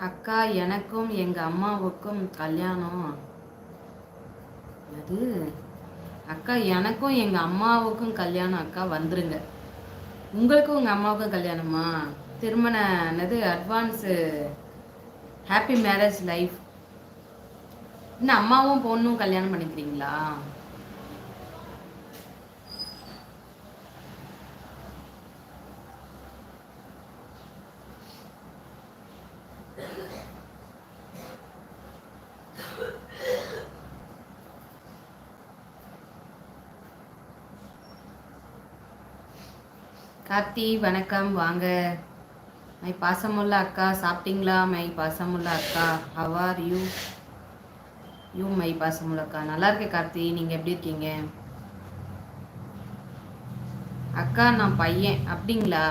அக்கா எனக்கும் எங்க அம்மாவுக்கும் கல்யாணம். அது அக்கா எனக்கும் எங்க அம்மாவுக்கும் கல்யாணம். அக்கா வந்துருங்க. உங்களுக்கும் உங்க அம்மாவுக்கும் கல்யாணமா? திருமண என்னது அட்வான்ஸு ஹாப்பி மேரேஜ் லைஃப். இன்னும் அம்மாவும் பொண்ணும் கல்யாணம் பண்ணிக்கிறீங்களா? கார்த்தி வணக்கம், வாங்க. மை பாசமுள்ள அக்கா சாப்பிட்டீங்களா? மை பாசமுள்ள அக்கா ஹவ் ஆர் யூ? மை பாசமுள்ள அக்கா நல்லா இருக்கேன் கார்த்தி, நீங்க எப்படி இருக்கீங்க? அக்கா நான் பையன். அப்படிங்களா?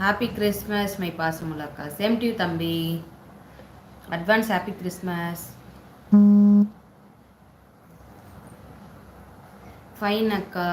ஹாப்பி கிறிஸ்மஸ் மை பாசமுள்ள அக்கா. சேம் டு யூ தம்பி. Advance happy Christmas. ஃபைன் அக்கா.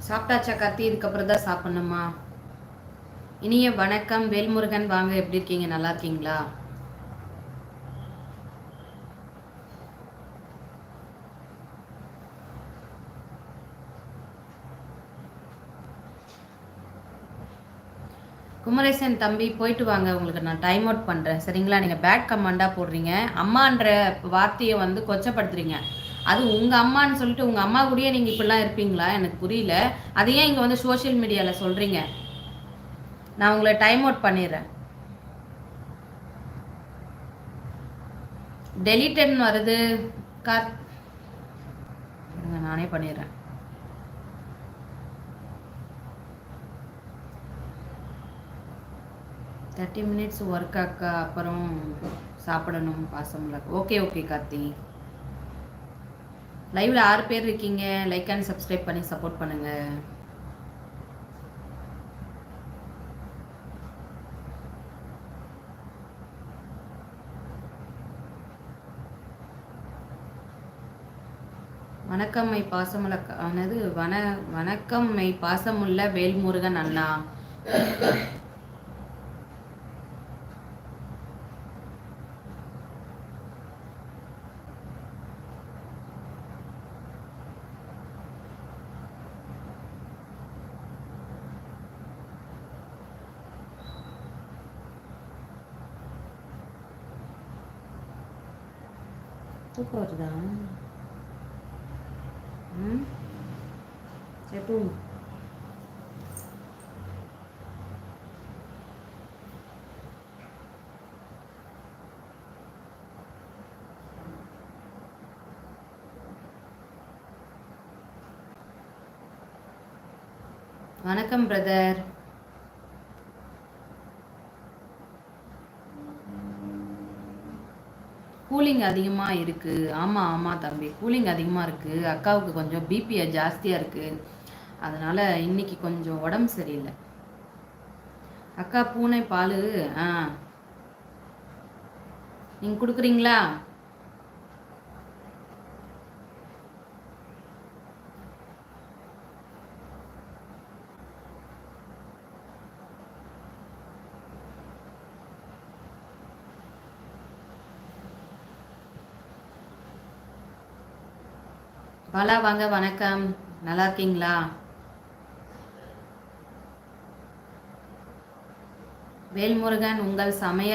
சாப்பிட்டாச்சா கார்த்தி? இதுக்கப்புறம் தான் சாப்பிடணுமா? இனிய வணக்கம் வேல்முருகன், வாங்க. எப்படி இருக்கீங்க? நல்லா இருக்கீங்களா? குமரேசன் தம்பி போயிட்டு வாங்க. உங்களுக்கு நான் டைம் அவுட் பண்ணுறேன் சரிங்களா? நீங்கள் பேட் கமாண்டாக போடுறீங்க. அம்மான்ற வார்த்தையை வந்து கொச்சப்படுத்துறீங்க. அது உங்கள் அம்மான்னு சொல்லிட்டு உங்கள் அம்மா கூடயே நீங்கள் இப்படிலாம் இருப்பீங்களா? எனக்கு புரியல. அது ஏன் இங்கே வந்து சோஷியல் மீடியாவில் சொல்கிறீங்க? நான் உங்களை டைம் அவுட் பண்ணிடுறேன். டெலிட்டட்னு வருது. கார் நானே பண்ணிடுறேன். 30 minutes ஒர்க் அக்கா, அப்புறம் சாப்பிடணும் பாசம்ல. Okay okay Karthi. லைவ்ல 6 பேர் இருக்கீங்க. லைக் அண்ட் சப்ஸ்கிரைப் பண்ணி சப்போர்ட் பண்ணுங்க. வணக்கம் மை பாசமுள்ள ஆனது வணக்கம் மை பாசமுள்ள வேல்முருகன் அண்ணா. தூக்கம் வருதா? சரி. வணக்கம் பிரதர். கூலிங் அதிகமாக இருக்குது. ஆமாம் ஆமாம் தம்பி, கூலிங் அதிகமாக இருக்குது. அக்காவுக்கு கொஞ்சம் பிபி ஜாஸ்தியாக இருக்குது. அதனால் இன்னைக்கு கொஞ்சம் உடம்பு சரியில்லை. அக்கா பூனை பால் நீங்கள் கொடுக்குறீங்களா? பாலா வாங்க, வணக்கம். நல்லா இருக்கீங்களா? வேல்முருகன் உங்கள் சமையல்